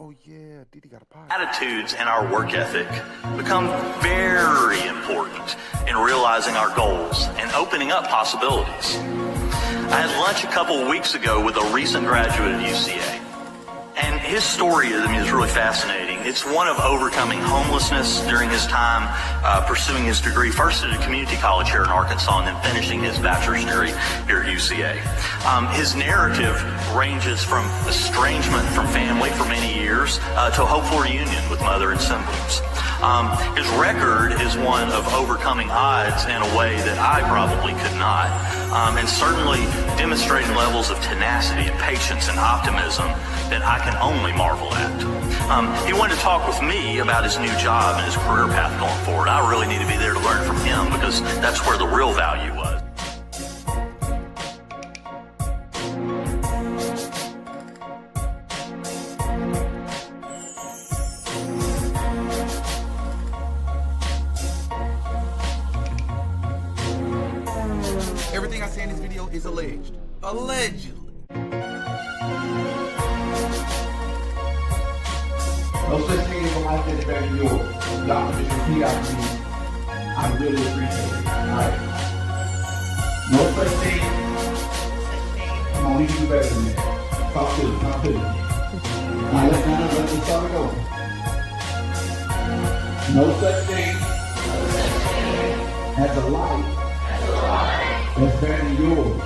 Oh yeah, Didi got a podcast. Attitudes and our work ethic become very important in realizing our goals and opening up possibilities. I had lunch a couple of weeks ago with a recent graduate at UCA. And his story is really fascinating. It's one of overcoming homelessness during his time pursuing his degree, first at a community college here in Arkansas, and then finishing his bachelor's degree here at UCA. His narrative ranges from estrangement from family for many years to a hopeful reunion with mother and siblings. His record is one of overcoming odds in a way that I probably could not, and certainly demonstrating levels of tenacity and patience and optimism that I can only marvel at. He wanted to talk with me about his new job and his career path going forward. I really need to be there to learn from him because that's where the real value was. Everything I say in this video is alleged. Allegedly. No such thing as a life that's better than yours. Y'all can just repeat after me. I really appreciate it. Alright. No such thing. Come on, we can do better than that. Talk to me. Alright, let's start it over. No such thing as a life that's better than yours.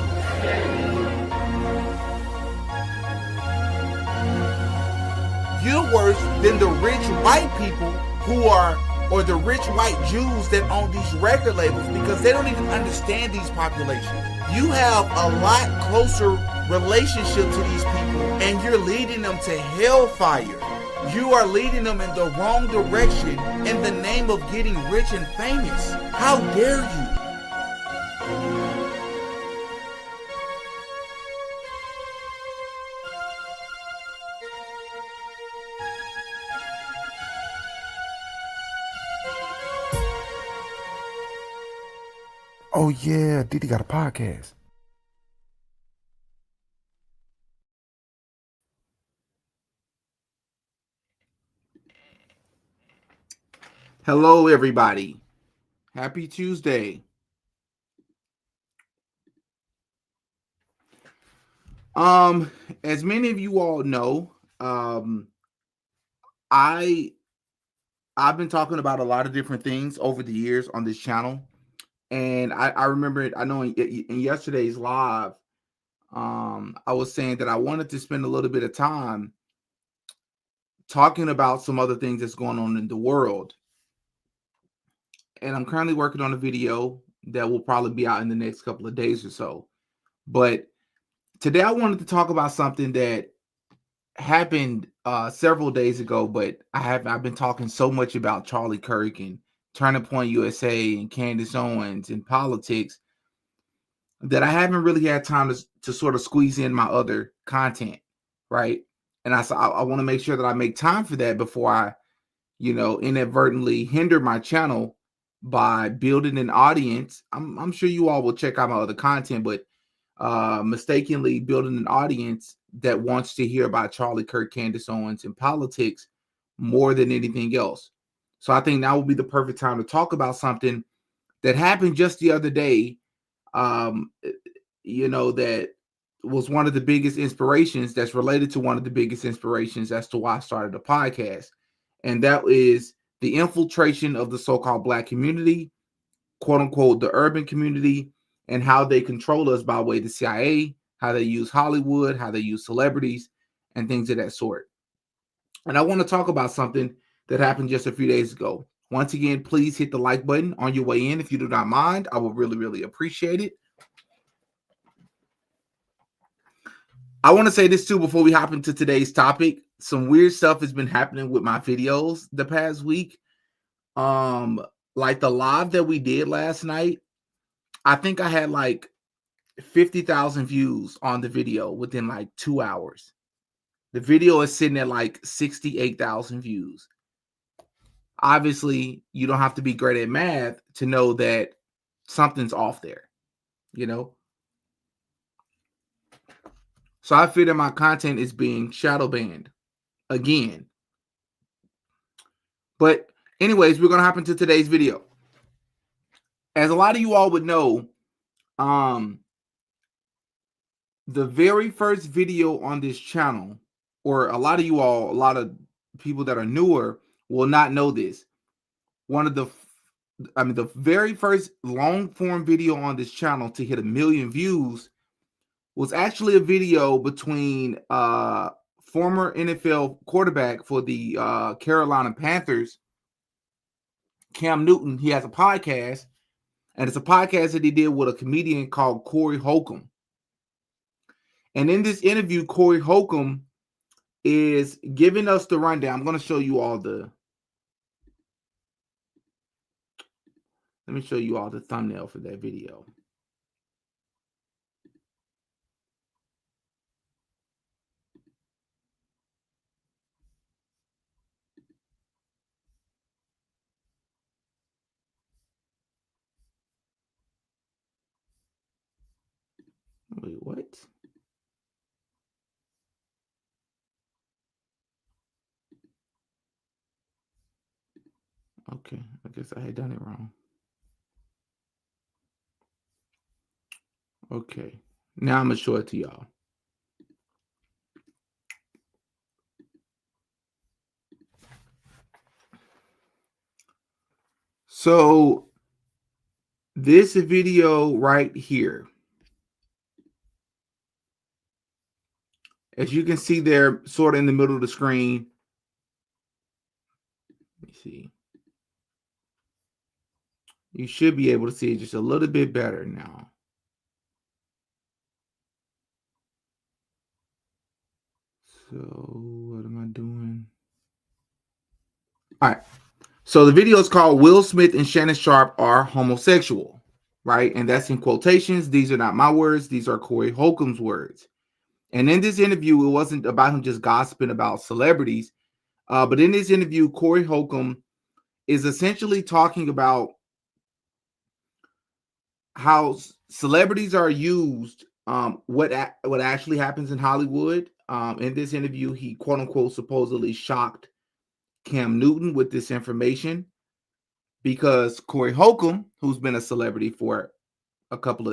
You're worse than the rich white people or the rich white Jews that own these record labels, because they don't even understand these populations. You have a lot closer relationship to these people, and you're leading them to hellfire. You are leading them in the wrong direction in the name of getting rich and famous. How dare you? Oh yeah, Didi got a podcast. Hello everybody. Happy Tuesday. As many of you all know, I've been talking about a lot of different things over the years on this channel. And I remember it, I know in yesterday's live, I was saying that I wanted to spend a little bit of time talking about some other things that's going on in the world. And I'm currently working on a video that will probably be out in the next couple of days or so. But today I wanted to talk about something that happened several days ago, but I've been talking so much about Charlie Kirk and Turning Point USA and Candace Owens and politics that I haven't really had time to sort of squeeze in my other content, right? And I want to make sure that I make time for that before I, inadvertently hinder my channel by building an audience. I'm sure you all will check out my other content, but mistakenly building an audience that wants to hear about Charlie Kirk, Candace Owens, and politics more than anything else. So I think now will be the perfect time to talk about something that happened just the other day, that was one of the biggest inspirations, that's related to one of the biggest inspirations as to why I started a podcast. And that is the infiltration of the so-called Black community, quote unquote, the urban community, and how they control us by way of the CIA, how they use Hollywood, how they use celebrities, and things of that sort. And I want to talk about something that happened just a few days ago. Once again, please hit the like button on your way in if you do not mind. I will really, really appreciate it. I want to say this too before we hop into today's topic. Some weird stuff has been happening with my videos the past week. Like the live that we did last night, I think I had like 50,000 views on the video within like 2 hours. The video is sitting at like 68,000 views. Obviously, you don't have to be great at math to know that something's off there, So I feel that my content is being shadow banned again. But anyways, we're going to hop into today's video. As a lot of you all would know, the very first video on this channel, or a lot of you all, a lot of people that are newer will not know this. The very first long form video on this channel to hit 1 million views was actually a video between former NFL quarterback for the Carolina Panthers, Cam Newton. He has a podcast, and it's a podcast that he did with a comedian called Corey Holcomb. And in this interview, Corey Holcomb is giving us the rundown. I'm going to show you all the. Let me show you all the thumbnail for that video. Wait, what? Okay, I guess I had done it wrong. Okay, now I'm going to show it to y'all. So this video right here, as you can see there, sort of in the middle of the screen. Let me see. You should be able to see it just a little bit better now. So what am I doing? All right. So the video is called Will Smith and Shannon Sharpe Are Homosexual, right? And that's in quotations. These are not my words. These are Corey Holcomb's words. And in this interview, it wasn't about him just gossiping about celebrities. But in this interview, Corey Holcomb is essentially talking about how celebrities are used, what actually happens in Hollywood. In this interview, he quote unquote supposedly shocked Cam Newton with this information because Corey Holcomb, who's been a celebrity for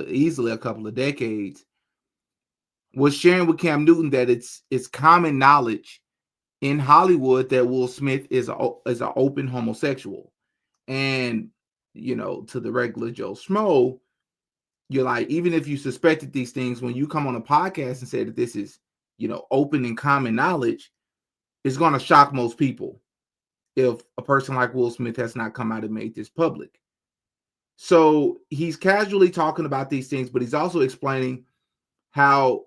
easily a couple of decades, was sharing with Cam Newton that it's common knowledge in Hollywood that Will Smith is an open homosexual. And to the regular Joe Schmo, you're like, even if you suspected these things, when you come on a podcast and say that this is open and common knowledge, it's going to shock most people if a person like Will Smith has not come out and made this public. So he's casually talking about these things, but he's also explaining how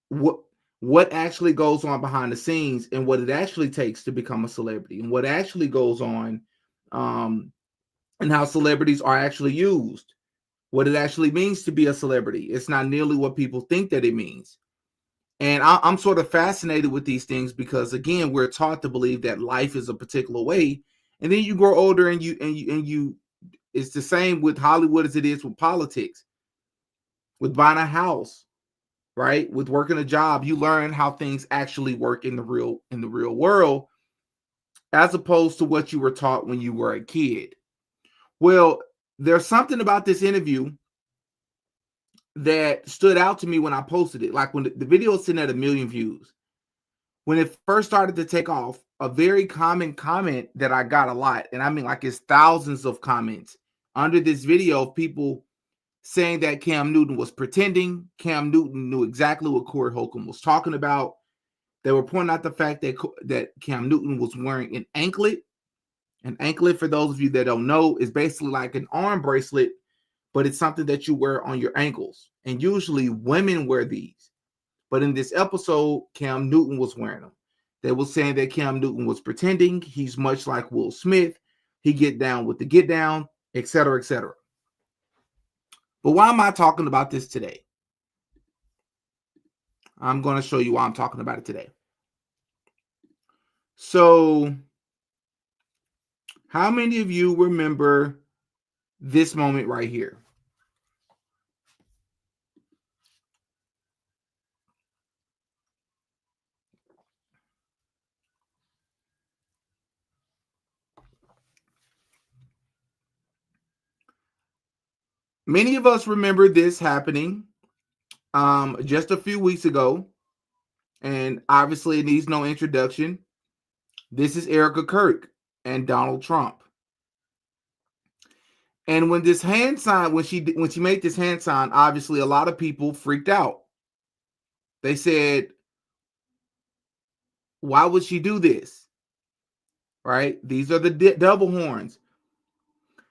what actually goes on behind the scenes and what it actually takes to become a celebrity and what actually goes on, and how celebrities are actually used, what it actually means to be a celebrity. It's not nearly what people think that it means. And I'm sort of fascinated with these things because, again, we're taught to believe that life is a particular way, and then you grow older and you it's the same with Hollywood as it is with politics, with buying a house, right? With working a job. You learn how things actually work in the real world, as opposed to what you were taught when you were a kid. Well, there's something about this interview that stood out to me when I posted it. Like when the video was sitting at 1 million views, when it first started to take off, a very common comment that I got a lot, and I mean like it's thousands of comments under this video of people saying that Cam Newton was pretending. Cam Newton knew exactly what Corey Holcomb was talking about. They were pointing out the fact that Cam Newton was wearing an anklet. An anklet, for those of you that don't know, is basically like an arm bracelet, but it's something that you wear on your ankles. And usually women wear these. But in this episode, Cam Newton was wearing them. They were saying that Cam Newton was pretending. He's much like Will Smith. He get down with the get down, etc., etc. But why am I talking about this today? I'm going to show you why I'm talking about it today. So, how many of you remember this moment right here? Many of us remember this happening just a few weeks ago, and obviously it needs no introduction. This is Erica Kirk and Donald Trump. And when this hand sign, when she made this hand sign, obviously a lot of people freaked out. They said, "Why would she do this?" Right? These are the devil horns.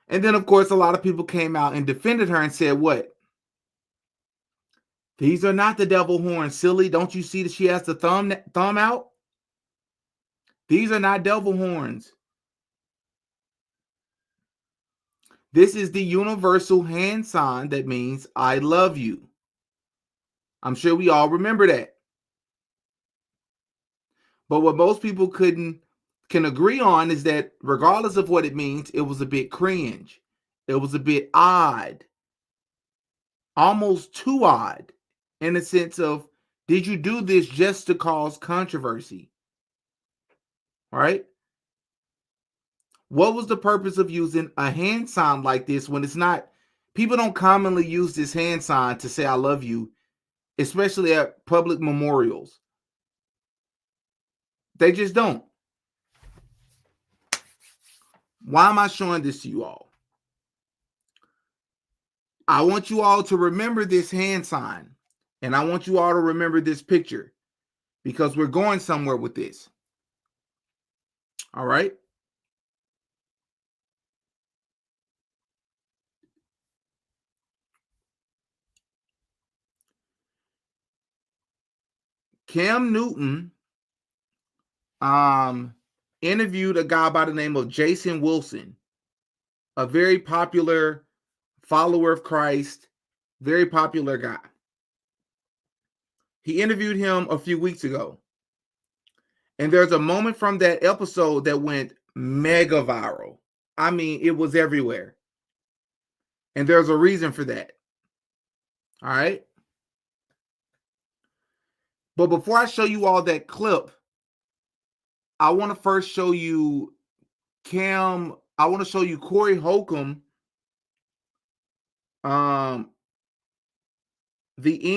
And then, of course, a lot of people came out and defended her and said, "What? These are not the devil horns, silly. Don't you see that she has the thumb out? These are not devil horns. This is the universal hand sign that means I love you." I'm sure we all remember that. But what most people can agree on is that regardless of what it means, it was a bit cringe. It was a bit odd. Almost too odd, in the sense of, did you do this just to cause controversy? Right? What was the purpose of using a hand sign like this when it's not, people don't commonly use this hand sign to say I love you, especially at public memorials. They just don't. Why am I showing this to you all? I want you all to remember this hand sign, and I want you all to remember this picture, because we're going somewhere with this. All right? Cam Newton interviewed a guy by the name of Jason Wilson, a very popular follower of Christ, very popular guy. He interviewed him a few weeks ago. And there's a moment from that episode that went mega viral. I mean, it was everywhere. And there's a reason for that. All right? But before I show you all that clip, I want to first show you I want to show you Corey Holcomb. The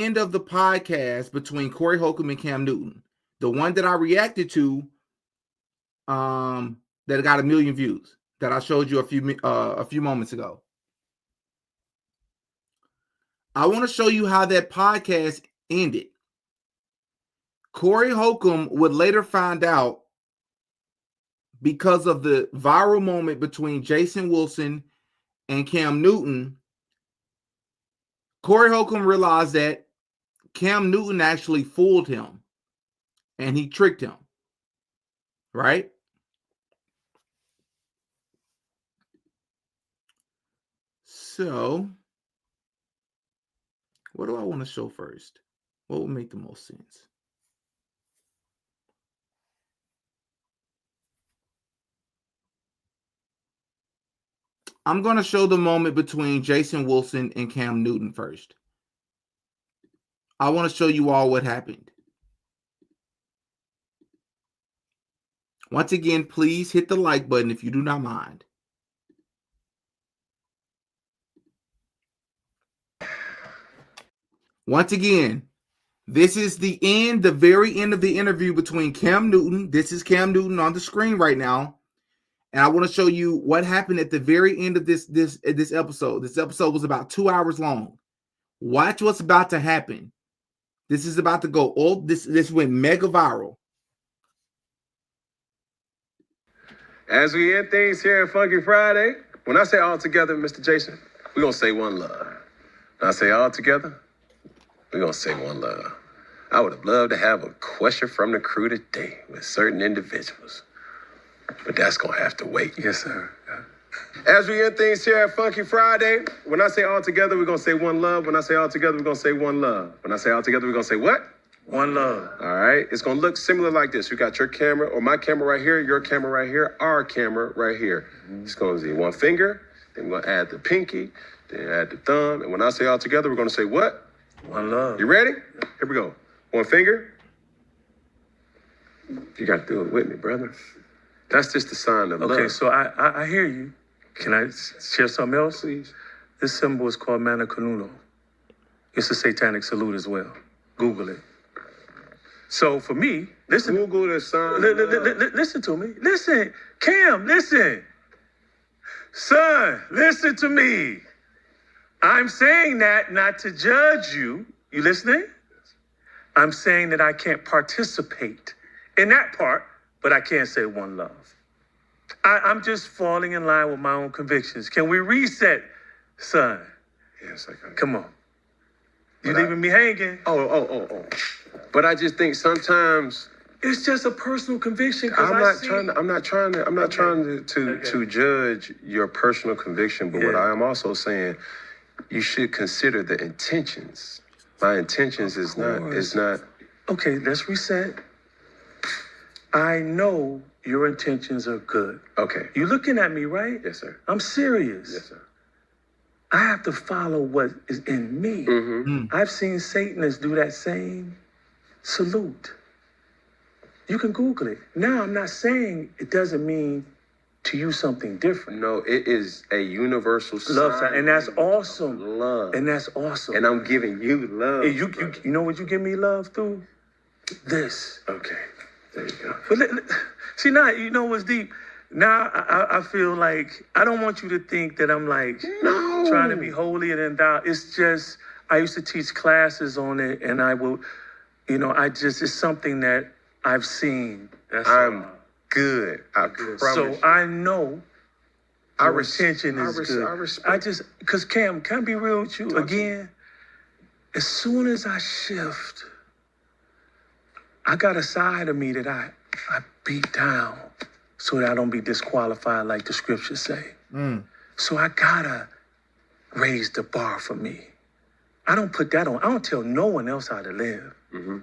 end of the podcast between Corey Holcomb and Cam Newton. The one that I reacted to, that got 1 million views, that I showed you a few moments ago. I want to show you how that podcast ended. Corey Holcomb would later find out, because of the viral moment between Jason Wilson and Cam Newton, Corey Holcomb realized that Cam Newton actually fooled him and he tricked him. Right? So, what do I want to show first? What would make the most sense? I'm going to show the moment between Jason Wilson and Cam Newton first. I want to show you all what happened. Once again, please hit the like button if you do not mind. Once again, this is the very end of the interview between Cam Newton. This is Cam Newton on the screen right now. And I want to show you what happened at the very end of this episode. This episode was about 2 hours long. Watch what's about to happen. This is about to go this went mega viral. As we end things here at Funky Friday, when I say all together, Mr. Jason, we're going to say one love. When I say all together, we're going to say one love. I would have loved to have a question from the crew today with certain individuals, but that's going to have to wait. Yes, sir. As we end things here at Funky Friday, when I say all together, we're going to say one love. When I say all together, we're going to say one love. When I say all together, we're going to say what? One love. All right. It's going to look similar like this. You got your camera, or my camera right here, your camera right here, our camera right here. It's going to be one finger, then we're going to add the pinky, then add the thumb. And when I say all together, we're going to say what? One love. You ready? Here we go. One finger. You got to do it with me, brother. That's just the sign of love. Okay, so I hear you. Can I share something else? Please. This symbol is called Mana Canuno. It's a satanic salute as well. Google it. So for me, listen. Google the sign. Listen to me. Listen, Cam, listen. Son, listen to me. I'm saying that not to judge you. You listening? I'm saying that I can't participate in that part, but I can't say one love. I'm just falling in line with my own convictions. Can we reset, son? Yes, I can. Come on. You But leaving me hanging? Oh. But I just think sometimes It's just a personal conviction. I'm not trying to judge your personal conviction, but what Yeah. I am also saying, you should consider the intentions. My intentions is not. Okay, let's reset. I know your intentions are good. Okay. You looking at me, right? Yes, sir. I'm serious. Yes, sir. I have to follow what is in me. Mm-hmm. I've seen Satanists do that same salute. You can Google it. Now, I'm not saying it doesn't mean to you something different. No, it is a universal Love sign sign, and that's of awesome. love. And that's awesome. And I'm giving you love. And you brother. know what you give me love through? This. Okay. There you go. But see, now, you know what's deep? Now I feel like, I don't want you to think that I'm like trying to be holier than thou. It's just, I used to teach classes on it, and I will, it's something that I've seen. That's I'm all. good. I promise. So you. I know I your intention is good. I respect. Because Cam, can I be real with you Talk to again? As soon as I shift, I got a side of me that I beat down so that I don't be disqualified like the scriptures say. So I gotta raise the bar for me. I don't put that on. I don't tell no one else how to live. Mm-hmm.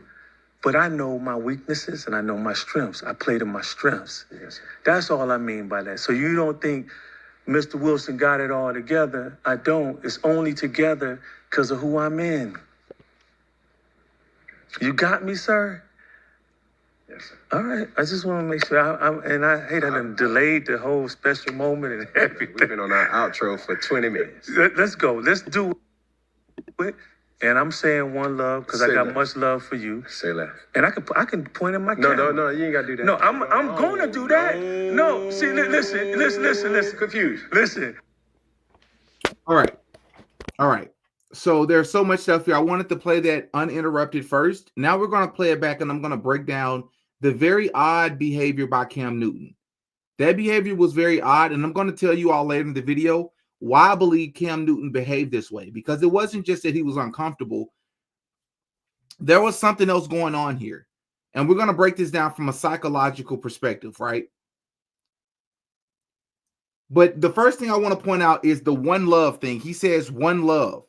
But I know my weaknesses and I know my strengths. I play to my strengths. Yes, sir. That's all I mean by that. So you don't think Mr. Wilson got it all together. I don't. It's only together because of who I'm in. You got me, sir? Yes, sir. All right. I just want to make sure. I hate I done delayed the whole special moment and We've everything. been on our outro for 20 minutes. Let's go. Let's do it. And I'm saying one love because I Say got that. much love for you. Say less. And I can point in my No, camera. you ain't gotta do that. No, I'm gonna do that. No, see, listen. Confused. Listen. All right. So there's so much stuff here. I wanted to play that uninterrupted first. Now we're going to play it back, and I'm going to break down the very odd behavior by Cam Newton. That behavior was very odd, and I'm going to tell you all later in the video why I believe Cam Newton behaved this way, because it wasn't just that he was uncomfortable. There was something else going on here, and we're going to break this down from a psychological perspective, right? But the first thing I want to point out is the one love thing. He says one love.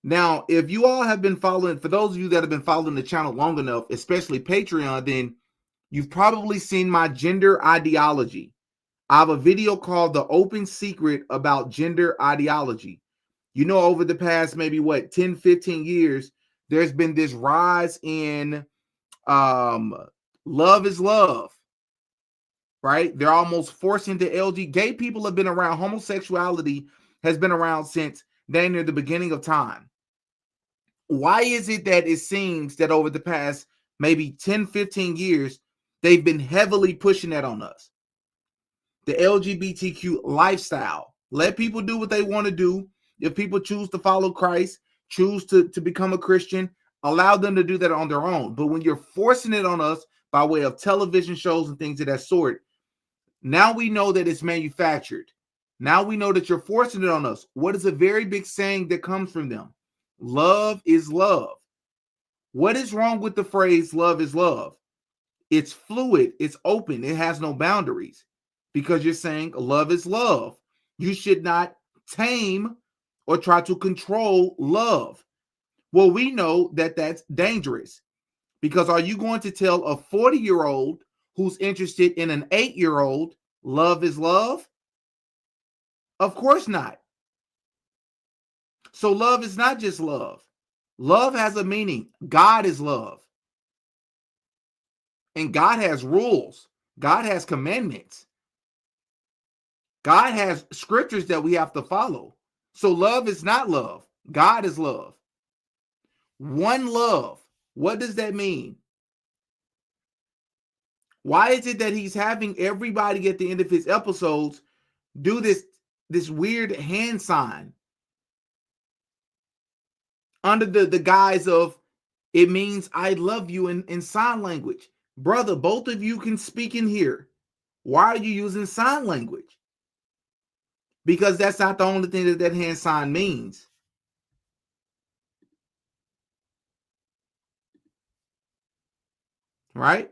Now, if you all have been following, for those of you that have been following the channel long enough, especially Patreon, then you've probably seen my gender ideology. I have a video called The Open Secret about gender ideology. You know, over the past maybe 10, 15 years, there's been this rise in love is love, right? They're almost forcing the LG. Gay people have been around. Homosexuality has been around since near the beginning of time. Why is it that it seems that over the past maybe 10, 15 years, they've been heavily pushing that on us? The LGBTQ lifestyle. Let people do what they want to do. If people choose to follow Christ, choose to become a Christian, allow them to do that on their own. But when you're forcing it on us by way of television shows and things of that sort, now we know that it's manufactured. Now we know that you're forcing it on us. What is a very big saying that comes from them? Love is love. What is wrong with the phrase love is love? It's fluid. It's open. It has no boundaries because you're saying love is love. You should not tame or try to control love. Well, we know that that's dangerous because are you going to tell a 40-year-old who's interested in an 8-year-old love is love? Of course not. So love is not just love. Love has a meaning. God is love. And God has rules. God has commandments. God has scriptures that we have to follow. So love is not love. God is love. One love. What does that mean? Why is it that he's having everybody at the end of his episodes do this weird hand sign under the guise of it means I love you in sign language? Brother, both of you can speak in here. Why are you using sign language? Because that's not the only thing that hand sign means. Right?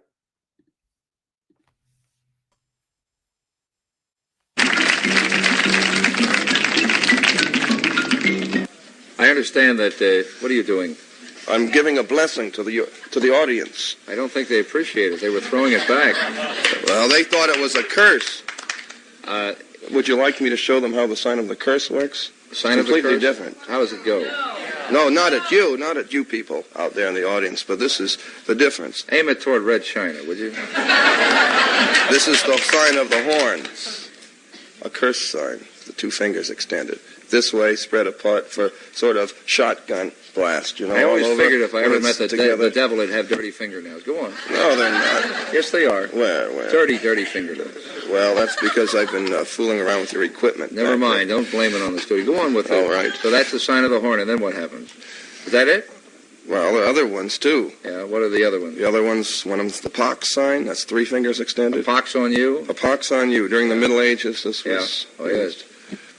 I understand that. What are you doing? I'm giving a blessing to the audience. I don't think they appreciate it. They were throwing it back. Well, they thought it was a curse. Would you like me to show them how the sign of the curse works? Sign of the completely curse? different. How does it go? No, not at you people out there in the audience, but this is the difference. Aim it toward Red China, would you? This is the sign of the horn. A curse sign, the two fingers extended. This way, spread apart for sort of shotgun blast, you know. I always all over, figured if I ever when met it's the devil, it'd have dirty fingernails. Go on. No, they're not. Yes, they are. Where? Dirty fingernails. Well, that's because I've been fooling around with your equipment. Never mind. Don't blame it on the studio. Go on with it. All right. So that's the sign of the horn, and then what happens? Is that it? Well, there are other ones, too. Yeah, what are the other ones? The other one's, one of them's the pox sign. That's three fingers extended. A pox on you? A pox on you. During the Middle Ages, this was... Yeah. Oh, yes.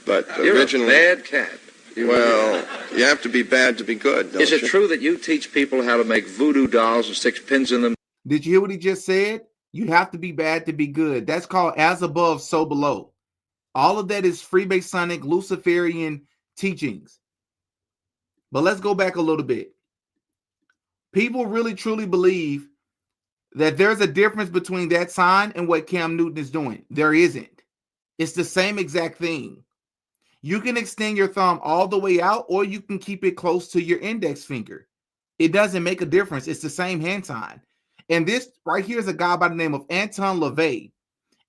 But You're originally... a bad cat. Well, you have to be bad to be good, don't you? Is it true that you teach people how to make voodoo dolls and stick pins in them? Did you hear what he just said? You have to be bad to be good. That's called as above, so below. All of that is Freemasonic, Luciferian teachings. But let's go back a little bit. People really truly believe that there's a difference between that sign and what Cam Newton is doing. There isn't. It's the same exact thing. You can extend your thumb all the way out, or you can keep it close to your index finger. It doesn't make a difference. It's the same hand sign. And this right here is a guy by the name of Anton LaVey.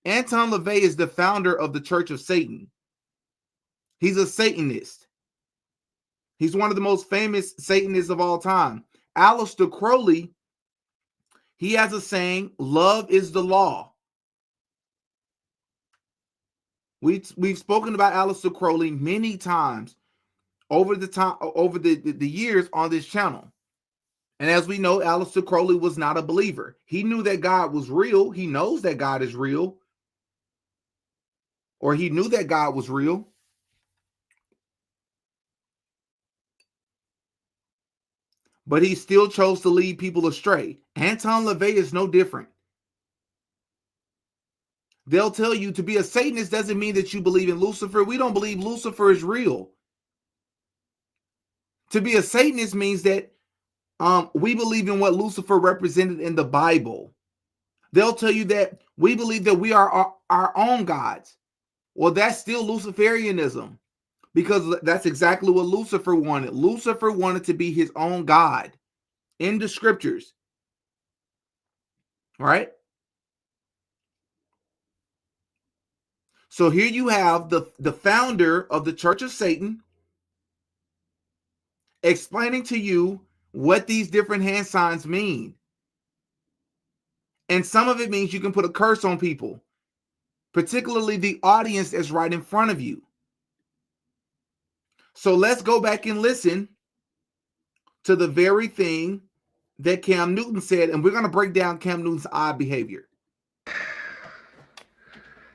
Anton LaVey is the founder of the Church of Satan. He's a Satanist. He's one of the most famous Satanists of all time. Aleister Crowley, he has a saying, love is the law. We've spoken about Aleister Crowley many times over the years on this channel. And as we know, Aleister Crowley was not a believer. He knew that God was real. He knows that God is real. Or he knew that God was real. But he still chose to lead people astray. Anton LaVey is no different. They'll tell you to be a Satanist doesn't mean that you believe in Lucifer. We don't believe Lucifer is real. To be a Satanist means that we believe in what Lucifer represented in the Bible. They'll tell you that we believe that we are our own gods. Well, that's still Luciferianism, because that's exactly what Lucifer wanted. Lucifer wanted to be his own God in the scriptures. All right? So here you have the founder of the Church of Satan explaining to you what these different hand signs mean. And some of it means you can put a curse on people, particularly the audience that's right in front of you. So let's go back and listen to the very thing that Cam Newton said, and we're going to break down Cam Newton's odd behavior.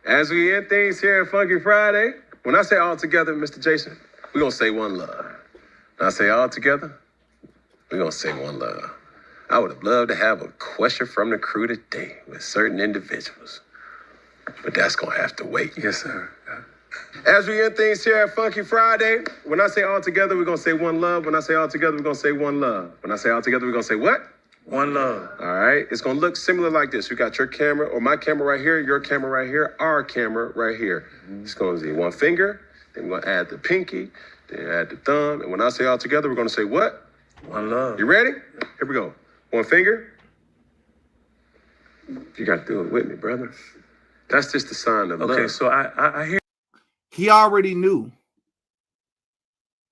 As we end things here on Funky Friday, when I say all together, Mr. Jason, we're going to say one love. When I say all together, we're going to say one love. I would have loved to have a question from the crew today with certain individuals, but that's going to have to wait. Yes, sir. As we end things here at Funky Friday, when I say all together, we're going to say one love. When I say all together, we're going to say one love. When I say all together, we're going to say what? One love. All right. It's going to look similar like this. We got your camera, or my camera right here, your camera right here, our camera right here. It's going to be one finger, then we're going to add the pinky, then add the thumb. And when I say all together, we're going to say what? One love. You ready? Here we go. One finger. You got to do it with me, brother. That's just the sign of love. Okay, so I hear. He already knew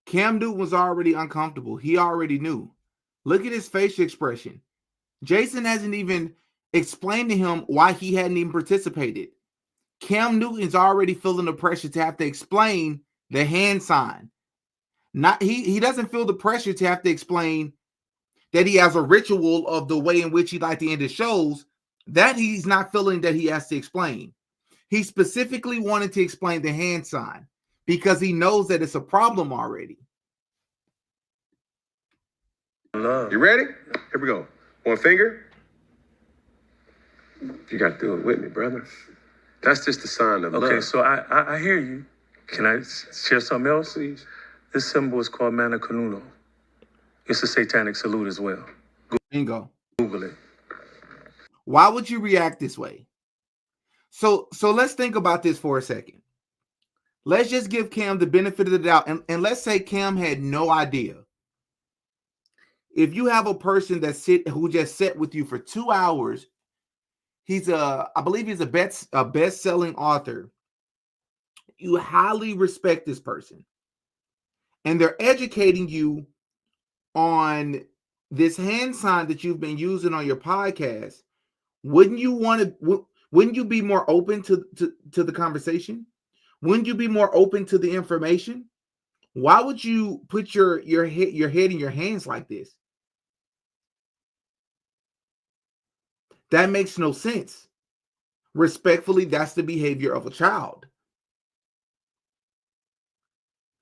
Cam Newton was already uncomfortable. He already knew. Look at his facial expression. Jason hasn't even explained to him why he hadn't even participated. Cam Newton's already feeling the pressure to have to explain the hand sign. He doesn't feel the pressure to have to explain that he has a ritual of the way in which he like to end his shows. That he's not feeling that he has to explain. He specifically wanted to explain the hand sign because he knows that it's a problem already. You ready? Here we go. One finger. You got to do it with me, brother. That's just the sign of love. Okay, so I hear you. Can I share something else? Please. This symbol is called Mana Canuno. It's a satanic salute as well. Bingo. Google it. Why would you react this way? So let's think about this for a second. Let's just give Cam the benefit of the doubt. And let's say Cam had no idea. If you have a person who just sat with you for 2 hours, I believe he's a best-selling author. You highly respect this person. And they're educating you on this hand sign that you've been using on your podcast. Wouldn't you be more open to the conversation? Wouldn't you be more open to the information? Why would you put your head in your hands like this? That makes no sense. Respectfully, that's the behavior of a child.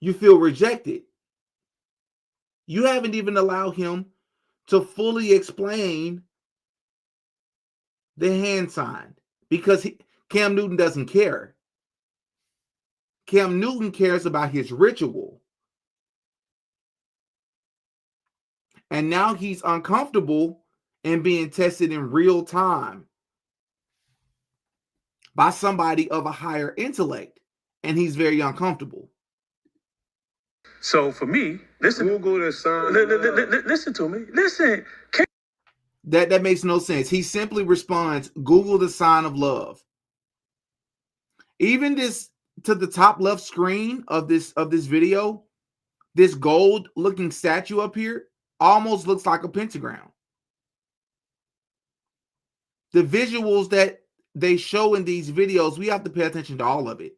You feel rejected. You haven't even allowed him to fully explain the hand sign because Cam Newton doesn't care. Cam Newton cares about his ritual. And now he's uncomfortable and being tested in real time by somebody of a higher intellect. And he's very uncomfortable. So for me, listen. Google the sign. Listen to me. Listen. That makes no sense. He simply responds, Google the sign of love. Even this to the top left screen of this video, this gold looking statue up here almost looks like a pentagram. The visuals that they show in these videos, we have to pay attention to all of it.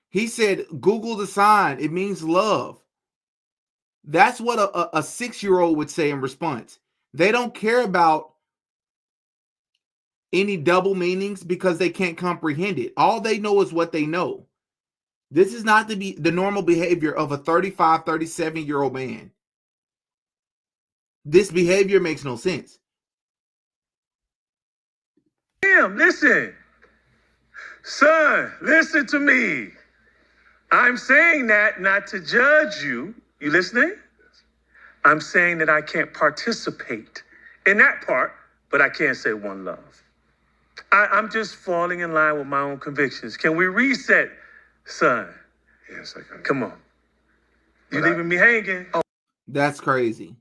He said, Google the sign. It means love. That's what a 6-year-old would say in response. They don't care about any double meanings because they can't comprehend it. All they know is what they know. This is not to be the normal behavior of a 35, 37-year-old man. This behavior makes no sense. Damn, listen. Son, listen to me. I'm saying that not to judge you. You listening? I'm saying that I can't participate in that part, but I can't say one love. I'm just falling in line with my own convictions. Can we reset, son? Yes, I can. Come on. You leaving me hanging? Oh. That's crazy.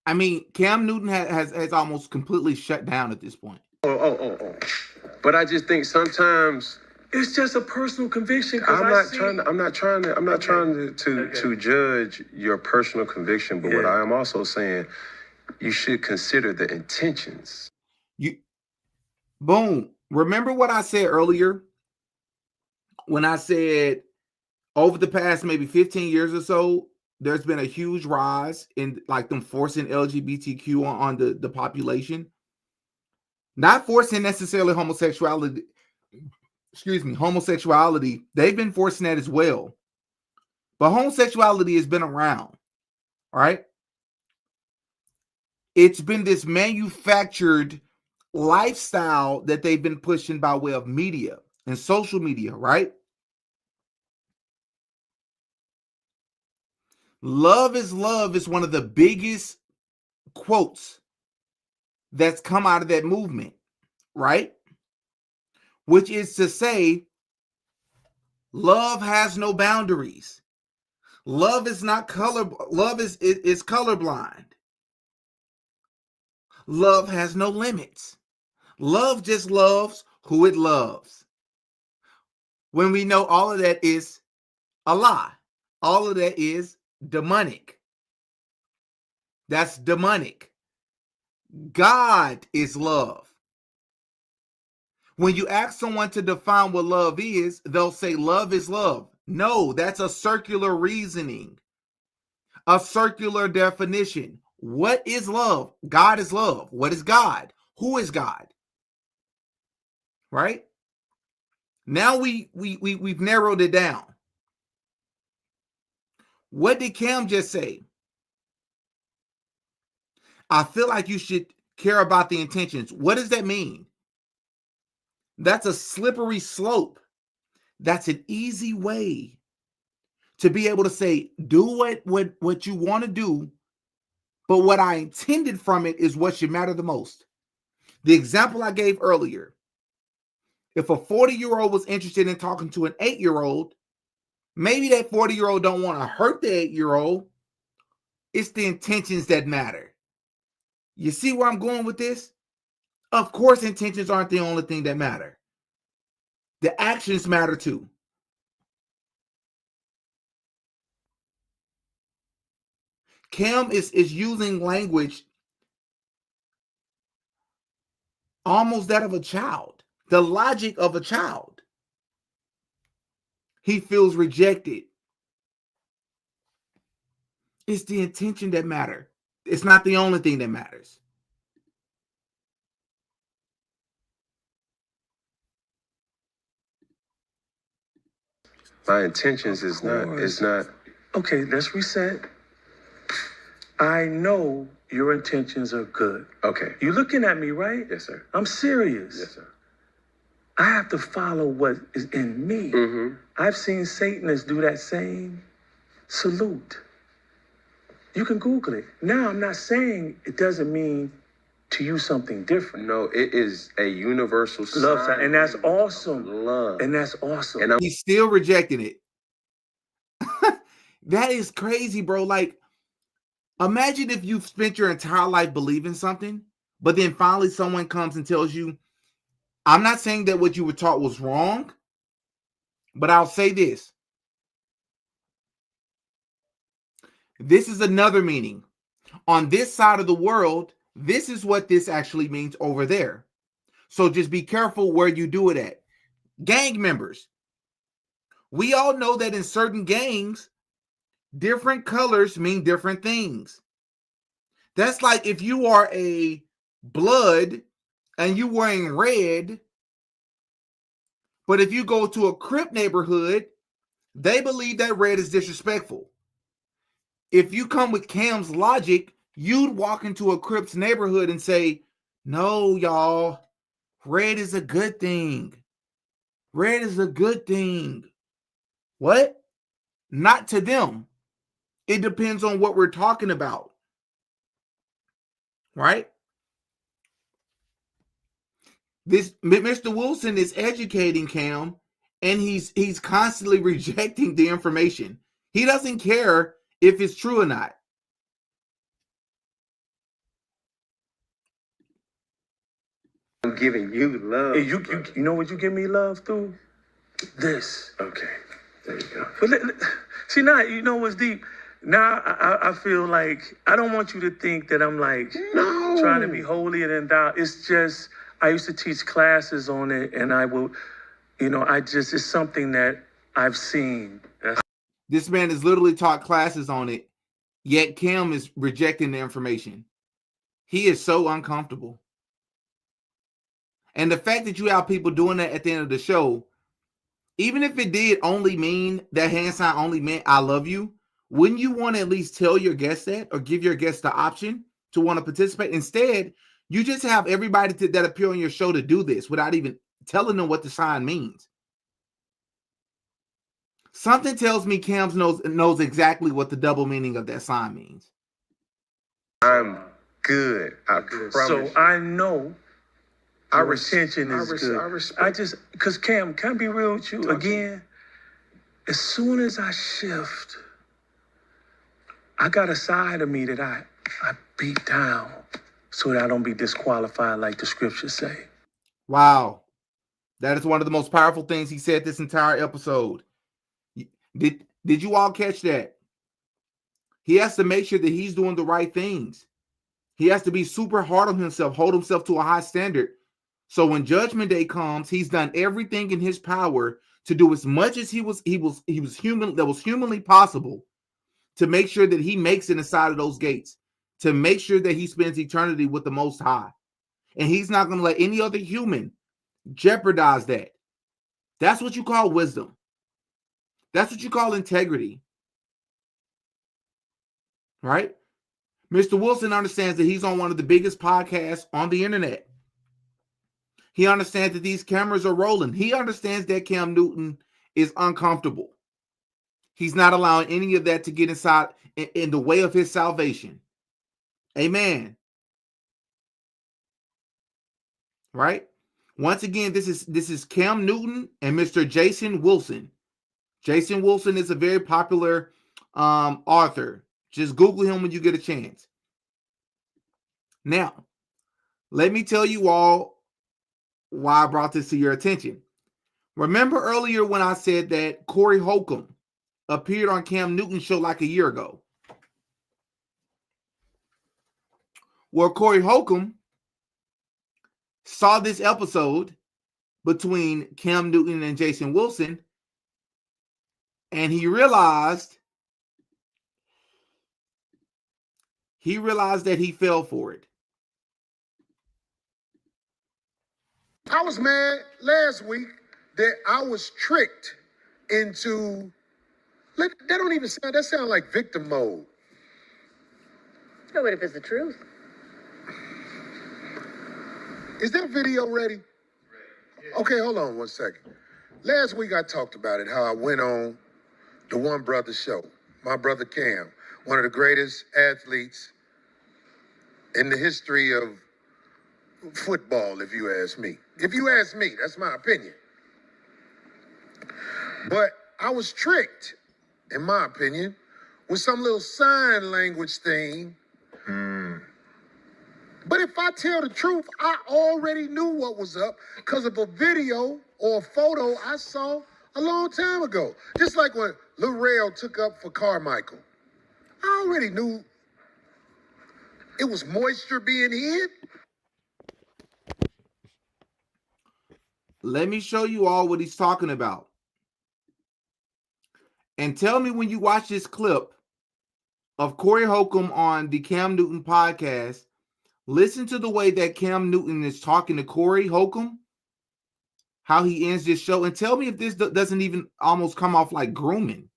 I mean, Cam Newton has almost completely shut down at this point. Oh. But I just think sometimes It's just a personal conviction. I'm not trying to judge your personal conviction, but what I am also saying, you should consider the intentions. Boom. Remember what I said earlier when I said over the past maybe 15 years or so, there's been a huge rise in like them forcing LGBTQ on the population. Not forcing necessarily homosexuality. Homosexuality. They've been forcing that as well. But homosexuality has been around, right? It's been this manufactured lifestyle that they've been pushing by way of media and social media, right? Love is one of the biggest quotes that's come out of that movement, right? Which is to say, love has no boundaries. Love is not color. Love is colorblind. Love has no limits. Love just loves who it loves. When we know all of that is a lie. All of that is demonic. That's demonic. God is love. When you ask someone to define what love is, they'll say love is love. No, that's a circular reasoning, a circular definition. What is love? God is love. What is God? Who is God? Right? Now we've narrowed it down. What did Cam just say? I feel like you should care about the intentions. What does that mean? That's a slippery slope. That's an easy way to be able to say, do what you want to do, but what I intended from it is what should matter the most. The example I gave earlier, if a 40-year-old was interested in talking to an 8-year-old, maybe that 40-year-old don't want to hurt the 8-year-old. It's the intentions that matter. You see where I'm going with this? Of course, intentions aren't the only thing that matter. The actions matter too. Cam is using language almost that of a child, the logic of a child. He feels rejected. It's the intention that matters. It's not the only thing that matters. My intentions is not. Okay, let's reset. I know your intentions are good. Okay. You looking at me, right? Yes, sir. I'm serious. Yes, sir. I have to follow what is in me. Mm-hmm. I've seen Satanists do that same salute. You can Google it. Now, I'm not saying it doesn't mean to you something different. No, it is a universal Love, sign and that's of awesome. love. And that's awesome. And He's still rejecting it. That is crazy, bro. Like, imagine if you've spent your entire life believing something, but then finally someone comes and tells you, I'm not saying that what you were taught was wrong, but I'll say this. This is another meaning. On this side of the world, this is what this actually means over there. So just be careful where you do it at. Gang members. We all know that in certain gangs, different colors mean different things. That's like if you are a blood and you wearing red, but if you go to a Crip neighborhood, they believe that red is disrespectful. If you come with Cam's logic, you'd walk into a Crips neighborhood and say, no, y'all, red is a good thing. Red is a good thing. What? Not to them. It depends on what we're talking about. Right? This Mr. Wilson is educating Cam, and he's constantly rejecting the information. He doesn't care if it's true or not. I'm giving you love. Hey, you know what you give me love through? This. Okay. There you go. But see, now, you know what's deep? Now I feel like I don't want you to think that I'm like trying to be holier than thou. It's just I used to teach classes on it, and I will, it's something that I've seen. This man has literally taught classes on it, yet Cam is rejecting the information. He is so uncomfortable. And the fact that you have people doing that at the end of the show, even if it did only mean that hand sign only meant I love you, wouldn't you want to at least tell your guest that or give your guest the option to want to participate? Instead, you just have everybody that appear on your show to do this without even telling them what the sign means. Something tells me Cam knows exactly what the double meaning of that sign means. I'm good. I promise. So I know our retention is good. I respect. Because Cam, can I be real with you again? As soon as I shift, I got a side of me that I beat down so that I don't be disqualified like the scriptures say. Wow. That is one of the most powerful things he said this entire episode. Did you all catch that? He has to make sure that he's doing the right things. He has to be super hard on himself, hold himself to a high standard. So when Judgment Day comes, he's done everything in his power to do as much as he was human, that was humanly possible, to make sure that he makes it inside of those gates, to make sure that he spends eternity with the Most High. And he's not going to let any other human jeopardize that. That's what you call wisdom. That's what you call integrity. Right? Mr. Wilson understands that he's on one of the biggest podcasts on the internet. He understands that these cameras are rolling. He understands that Cam Newton is uncomfortable. He's not allowing any of that to get inside in the way of his salvation. Amen. Right? Once again, this is Cam Newton and Mr. Jason Wilson. Jason Wilson is a very popular author. Just Google him when you get a chance. Now, let me tell you all why I brought this to your attention. Remember earlier when I said that Corey Holcomb appeared on Cam Newton's show like a year ago? Well, Corey Holcomb saw this episode between Cam Newton and Jason Wilson, and he realized that he fell for it. I was mad last week that I was tricked into, that don't even sound, that sound like victim mode. Oh, but if it's the truth. Is that video ready? Okay, hold on one second. Last week I talked about it, how I went on the One Brother show. My brother Cam, one of the greatest athletes in the history of football, if you ask me. If you ask me, that's my opinion. But I was tricked, in my opinion, with some little sign language thing. But if I tell the truth, I already knew what was up because of a video or a photo I saw a long time ago. Just like when Lil Rail took up for Carmichael. I already knew it was moisture being hid. Let me show you all what he's talking about. And tell me when you watch this clip of Corey Holcomb on the Cam Newton podcast, listen to the way that Cam Newton is talking to Corey Holcomb, how he ends this show, and tell me if this doesn't even almost come off like grooming.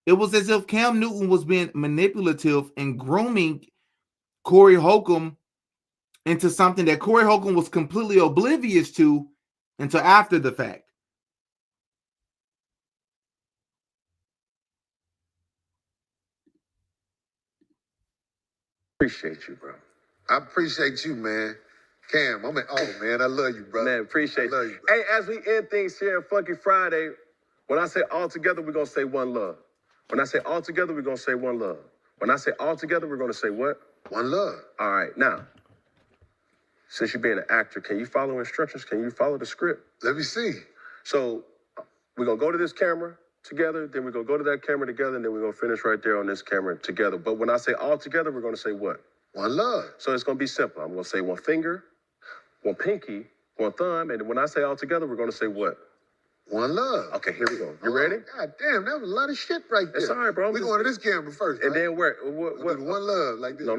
It was as if Cam Newton was being manipulative and grooming Corey Holcomb into something that Corey Holcomb was completely oblivious to until after the fact. Appreciate you, bro. I appreciate you, man. Cam, man, I love you, bro. Man, appreciate I love you. you, bro. Hey, as we end things here on Funky Friday, when I say all together, we're going to say one love. When I say all together, we're going to say one love. When I say all together, we're going to say what? One love. All right, now, since you're being an actor, can you follow instructions? Can you follow the script? Let me see. So we're going to go to this camera together, then we're going to go to that camera together, and then we're going to finish right there on this camera together. But when I say all together, we're going to say what? One love. So it's going to be simple. I'm going to say one finger, one pinky, one thumb, and when I say all together, we're going to say what? One love. Okay, here we go. You ready? God damn, that was a lot of shit right there. It's all right, bro. We're going to this camera first, And right? then where? We'll What? do one love, like this. No.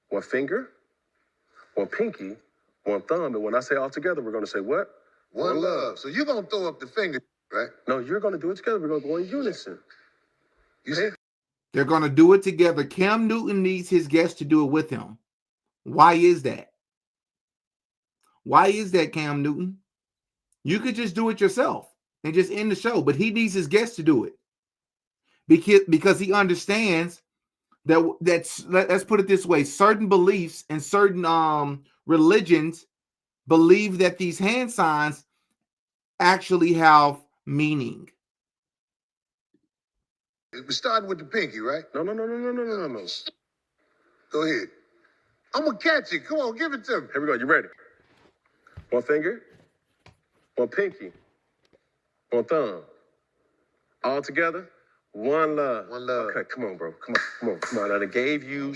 One finger, one pinky, one thumb, and when I say all together, we're going to say what? One love. So you're going to throw up the finger, right? No, you're going to do it together. We're going to go in unison. You see? They're going to do it together. Cam Newton needs his guests to do it with him. Why is that? Why is that, Cam Newton? You could just do it yourself and just end the show, but he needs his guests to do it because he understands that let's put it this way, certain beliefs and certain religions believe that these hand signs actually have meaning. We're starting with the pinky, right? No. Go ahead. I'm going to catch it. Come on, give it to me. Here we go. You ready? One finger, one pinky, one thumb, All together, one love. One love. Okay, come on, bro. Come on. I done gave you.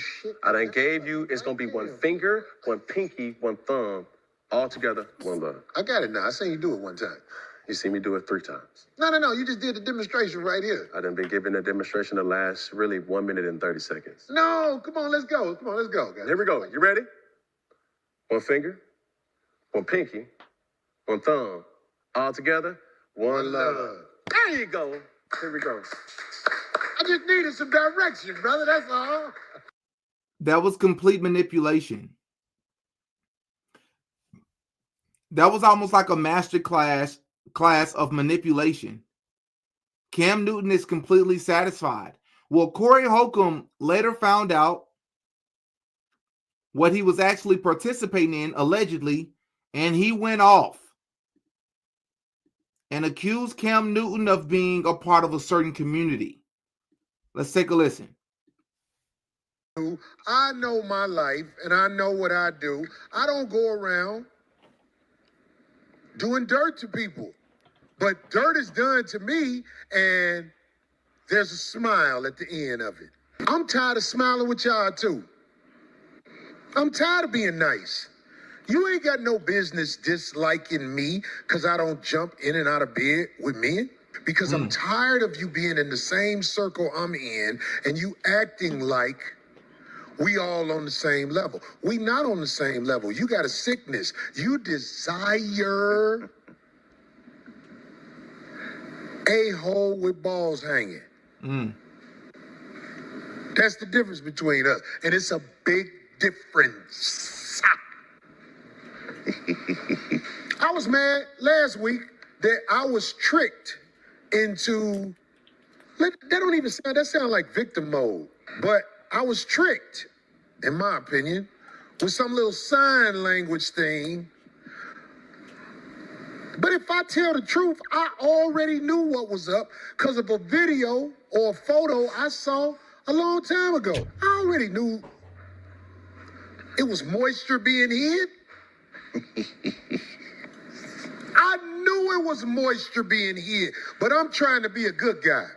It's gonna be one finger, one pinky, one thumb. All together, one love. I got it now. I seen you do it one time. You see me do it 3 times. No. You just did the demonstration right here. I done been giving a demonstration that lasts really 1 minute and 30 seconds. No, come on, let's go. Guys. Here we go. You ready? One finger, one pinky, one thumb. All together, one love. There you go. Here we go. I just needed some direction, brother. That's all. That was complete manipulation. That was almost like a master class of manipulation. Cam Newton is completely satisfied. Well, Corey Holcomb later found out what he was actually participating in, allegedly, and he went off and accused Cam Newton of being a part of a certain community. Let's take a listen. I know my life and I know what I do. I don't go around doing dirt to people. But dirt is done to me, and there's a smile at the end of it. I'm tired of smiling with y'all, too. I'm tired of being nice. You ain't got no business disliking me because I don't jump in and out of bed with men. Because I'm tired of you being in the same circle I'm in and you acting like we all on the same level. We not on the same level. You got a sickness. You desire a hole with balls hanging. That's the difference between us. And it's a big difference. I was mad last week that I was tricked into, that sound like victim mode. But I was tricked, in my opinion, with some little sign language thing. But if I tell the truth, I already knew what was up because of a video or a photo I saw a long time ago. I already knew it was moisture being hid. I knew it was moisture being hid, but I'm trying to be a good guy.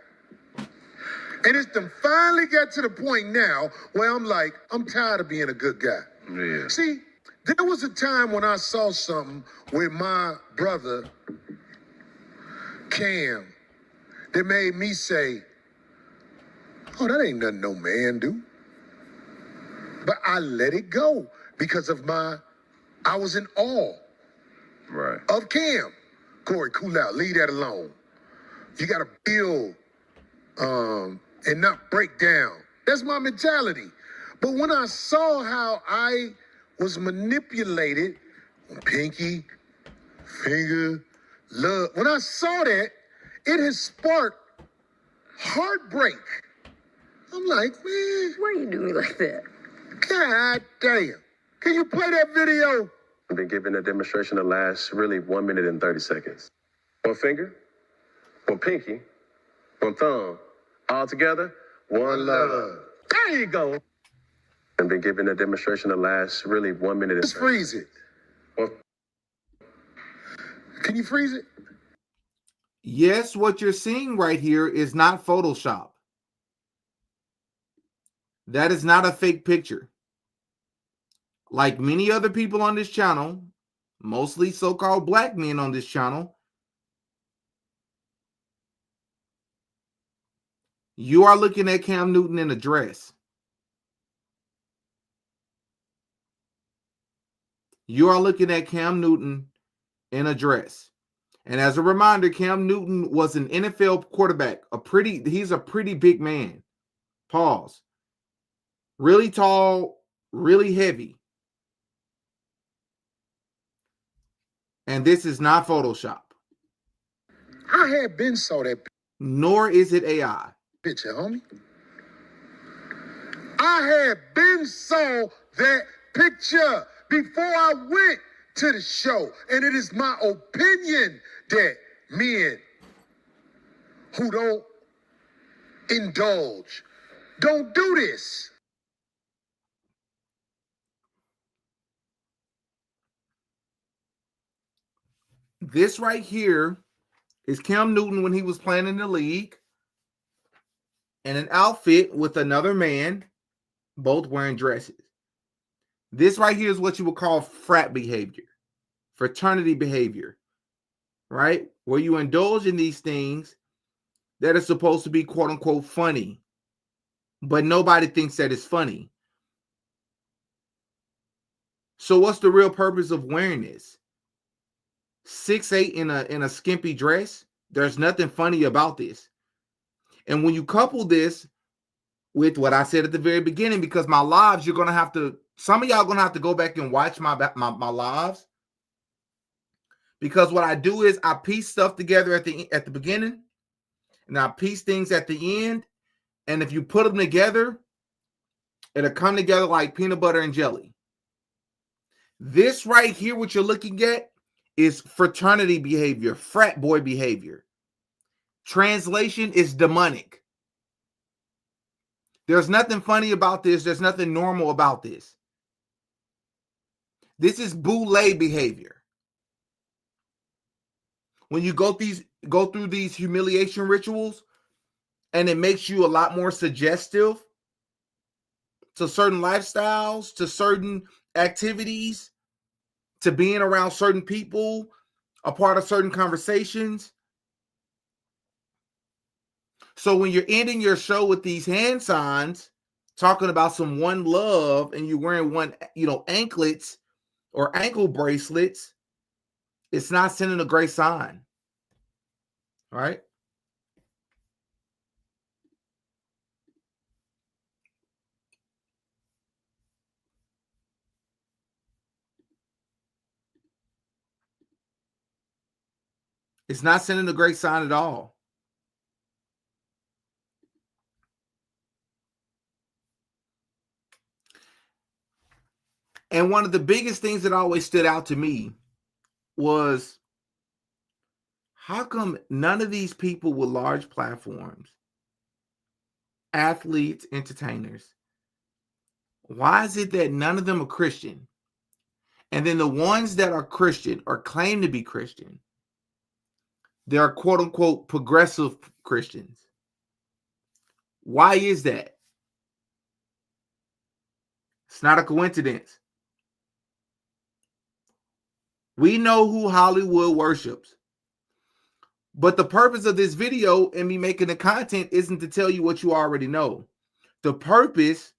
And it's done finally got to the point now where I'm like, I'm tired of being a good guy. Yeah. See, there was a time when I saw something with my brother, Cam, that made me say, oh, that ain't nothing no man do. But I let it go because of I was in awe of Cam. Corey, cool out, leave that alone. You got to build and not break down. That's my mentality. But when I saw how I was manipulated, pinky, finger, love. When I saw that, it has sparked heartbreak. I'm like, man. Why you do me like that? God damn. Can you play that video? I've been giving a demonstration that lasts really 1 minute and 30 seconds. One finger, one pinky, one thumb. All together, one love. There you go. I've been giving a demonstration that lasts really 1 minute and 30 Let's freeze it. Can you freeze it? Yes, what you're seeing right here is not Photoshop. That is not a fake picture. Like many other people on this channel, mostly so-called black men on this channel, you are looking at Cam Newton in a dress. You are looking at Cam Newton in a dress. And as a reminder, Cam Newton was an NFL quarterback. He's a pretty big man. Pause. Really tall, really heavy. And this is not Photoshop. I had been saw that Nor is it AI. picture, homie. I had been saw that picture before I went to the show. And it is my opinion that men who don't indulge don't do this. This right here is Cam Newton when he was playing in the league in an outfit with another man, both wearing dresses. This right here is what you would call frat behavior, fraternity behavior, right? Where you indulge in these things that are supposed to be quote unquote funny, but nobody thinks that it's funny. So what's the real purpose of wearing this? 6'8" in a skimpy dress. There's nothing funny about this. And when you couple this with what I said at the very beginning, because my lives, you're gonna have to, some of y'all gonna have to go back and watch my lives. Because what I do is I piece stuff together at the beginning, and I piece things at the end. And if you put them together, it'll come together like peanut butter and jelly. This right here, what you're looking at, is fraternity behavior, frat boy behavior. Translation is demonic. There's nothing funny about this. There's nothing normal about this. This is boule behavior. When you go through these humiliation rituals, and it makes you a lot more suggestive to certain lifestyles, to certain activities, to being around certain people, a part of certain conversations. So when you're ending your show with these hand signs, talking about some one love, and you're wearing one, anklets or ankle bracelets, it's not sending a great sign. All right. It's not sending a great sign at all. And one of the biggest things that always stood out to me was, how come none of these people with large platforms, athletes, entertainers, why is it that none of them are Christian? And then the ones that are Christian or claim to be Christian, they're quote unquote progressive Christians. Why is that? It's not a coincidence. We know who Hollywood worships. But the purpose of this video and me making the content isn't to tell you what you already know. The purpose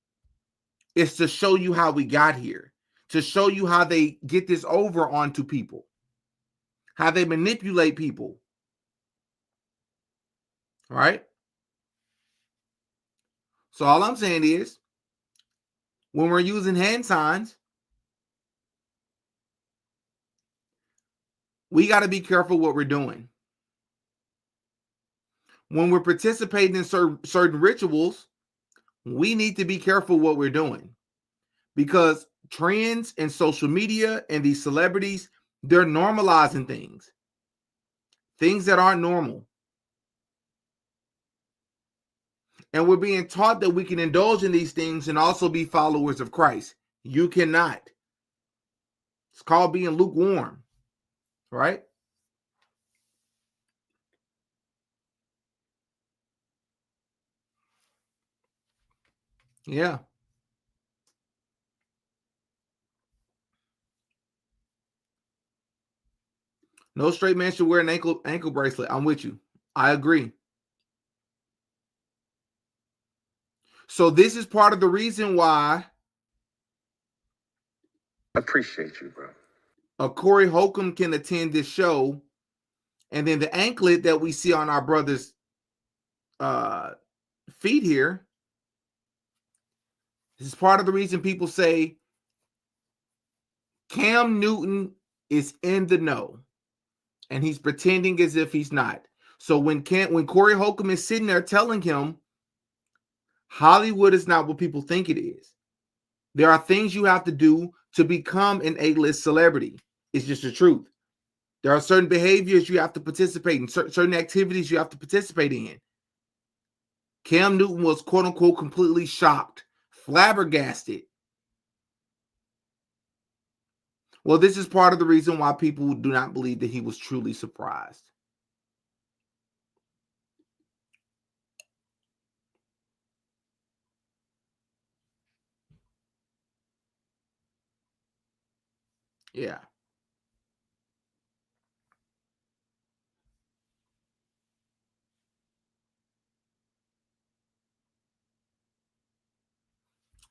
is to show you how we got here, to show you how they get this over onto people, how they manipulate people. All right? So all I'm saying is, when we're using hand signs, we got to be careful what we're doing. When we're participating in certain rituals, we need to be careful what we're doing, because trends and social media and these celebrities, they're normalizing things that aren't normal. And we're being taught that we can indulge in these things and also be followers of Christ. You cannot. It's called being lukewarm, right? Yeah. No straight man should wear an ankle bracelet. I'm with you. I agree. So this is part of the reason why I appreciate you, bro. a Corey Holcomb can attend this show, and then the anklet that we see on our brother's feet here, this is part of the reason people say Cam Newton is in the know, and he's pretending as if he's not. So when Corey Holcomb is sitting there telling him Hollywood is not what people think it is, there are things you have to do to become an A-list celebrity. It's just the truth. There are certain behaviors you have to participate in, certain activities you have to participate in. Cam Newton was quote unquote completely shocked, flabbergasted. Well, this is part of the reason why people do not believe that he was truly surprised. Yeah.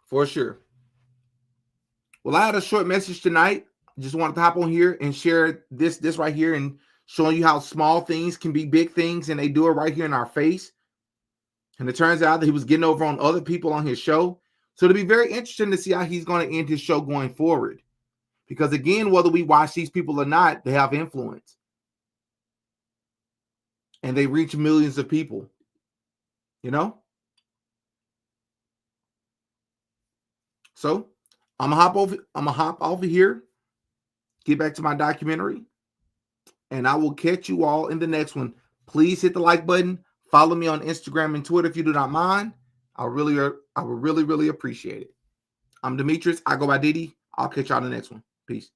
For sure. Well, I had a short message tonight. Just wanted to hop on here and share this right here and showing you how small things can be big things, and they do it right here in our face. And it turns out that he was getting over on other people on his show. So it'll be very interesting to see how he's going to end his show going forward. Because again, whether we watch these people or not, they have influence. And they reach millions of people. You know? So I'm gonna hop over here, get back to my documentary, and I will catch you all in the next one. Please hit the like button. Follow me on Instagram and Twitter if you do not mind. I would really appreciate it. I'm Demetrius. I go by Diddy. I'll catch y'all in the next one. Peace.